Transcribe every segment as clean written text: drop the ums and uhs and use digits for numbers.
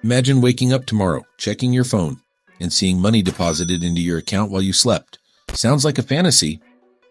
Imagine waking up tomorrow, checking your phone, and seeing money deposited into your account while you slept. Sounds like a fantasy.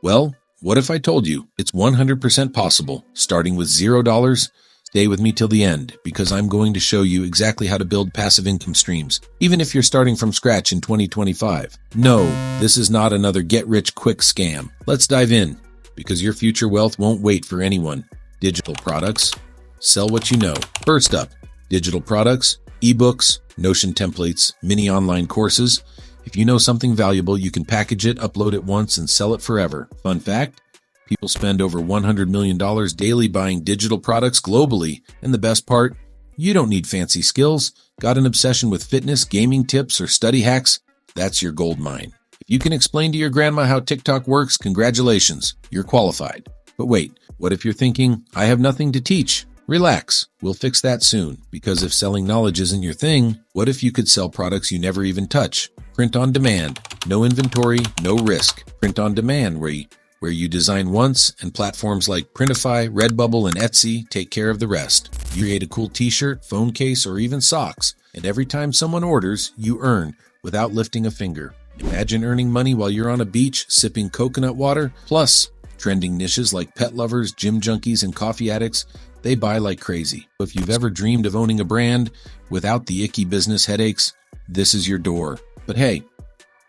Well, what if I told you it's 100% possible, starting with $0? Stay with me till the end, because I'm going to show you exactly how to build passive income streams, even if you're starting from scratch in 2025. No, this is not another get-rich-quick scam. Let's dive in, because your future wealth won't wait for anyone. Digital products. Sell what you know. First up, digital products, ebooks, Notion templates, mini online courses. If you know something valuable, you can package it, upload it once, and sell it forever. Fun fact? People spend over $100 million daily buying digital products globally. And the best part? You don't need fancy skills. Got an obsession with fitness, gaming tips, or study hacks? That's your gold mine. If you can explain to your grandma how TikTok works, congratulations, you're qualified. But wait, what if you're thinking, I have nothing to teach? Relax, we'll fix that soon, because if selling knowledge isn't your thing, what if you could sell products you never even touch? Print on demand. No inventory, no risk. Print on demand, where you design once and platforms like Printify, Redbubble, and Etsy take care of the rest. You create a cool t-shirt, phone case, or even socks, and every time someone orders, you earn without lifting a finger. Imagine earning money while you're on a beach sipping coconut water. Plus, trending niches like pet lovers, gym junkies, and coffee addicts, they buy like crazy. If you've ever dreamed of owning a brand without the icky business headaches, this is your door. But hey,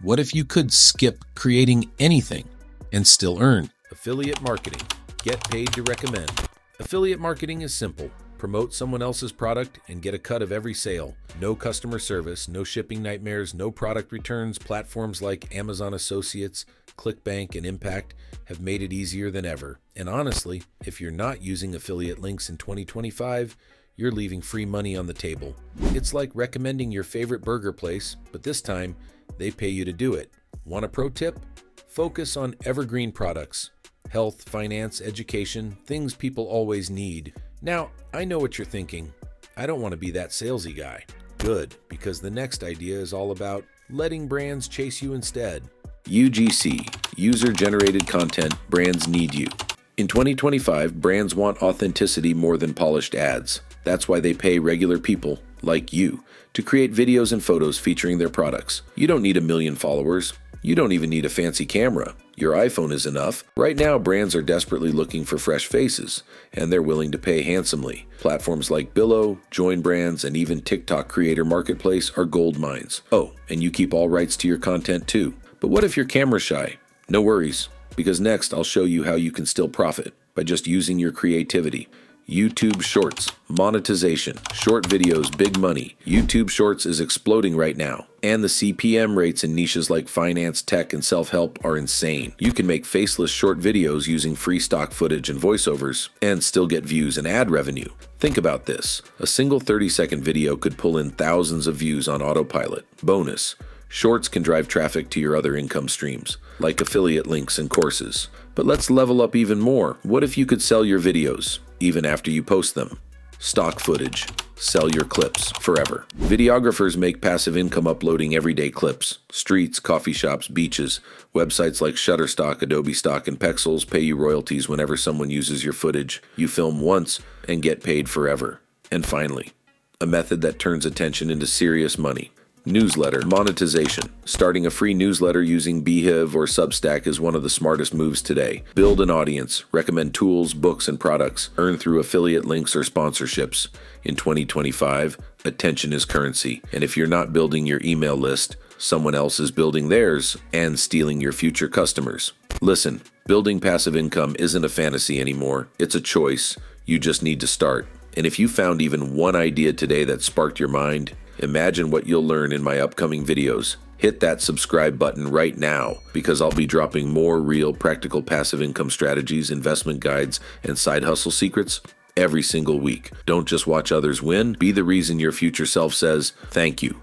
what if you could skip creating anything and still earn? Affiliate marketing. Get paid to recommend. Affiliate marketing is simple. Promote someone else's product and get a cut of every sale. No customer service, no shipping nightmares, no product returns. Platforms like Amazon Associates, ClickBank, and Impact have made it easier than ever. And honestly, if you're not using affiliate links in 2025, you're leaving free money on the table. It's like recommending your favorite burger place, but this time, they pay you to do it. Want a pro tip? Focus on evergreen products. Health, finance, education, things people always need. Now, I know what you're thinking. I don't want to be that salesy guy. Good, because the next idea is all about letting brands chase you instead. UGC, user-generated content, brands need you. In 2025, brands want authenticity more than polished ads. That's why they pay regular people, like you, to create videos and photos featuring their products. You don't need 1 million followers. You don't even need a fancy camera. Your iPhone is enough. Right now, brands are desperately looking for fresh faces, and they're willing to pay handsomely. Platforms like Billo, Join Brands, and even TikTok Creator Marketplace are gold mines. Oh, and you keep all rights to your content too. But what if you're camera shy? No worries, because next I'll show you how you can still profit by just using your creativity. YouTube Shorts, monetization, short videos, big money. YouTube Shorts is exploding right now, and the CPM rates in niches like finance, tech, and self-help are insane. You can make faceless short videos using free stock footage and voiceovers, and still get views and ad revenue. Think about this. A single 30-second video could pull in thousands of views on autopilot. Bonus, Shorts can drive traffic to your other income streams, like affiliate links and courses. But let's level up even more. What if you could sell your videos, even after you post them? Stock footage. Sell your clips forever. Videographers make passive income uploading everyday clips. Streets, coffee shops, beaches. Websites like Shutterstock, Adobe Stock, and Pexels pay you royalties whenever someone uses your footage. You film once and get paid forever. And finally, a method that turns attention into serious money. Newsletter monetization. Starting a free newsletter using Beehive or Substack is one of the smartest moves today. Build an audience, recommend tools, books, and products, earn through affiliate links or sponsorships. In 2025, attention is currency, and if you're not building your email list, someone else is building theirs and stealing your future customers. Listen, building passive income isn't a fantasy anymore. It's a choice. You just need to start. And if you found even one idea today that sparked your mind, imagine what you'll learn in my upcoming videos. Hit that subscribe button right now, because I'll be dropping more real practical passive income strategies, investment guides, and side hustle secrets every single week. Don't just watch others win. Be the reason your future self says, "Thank you."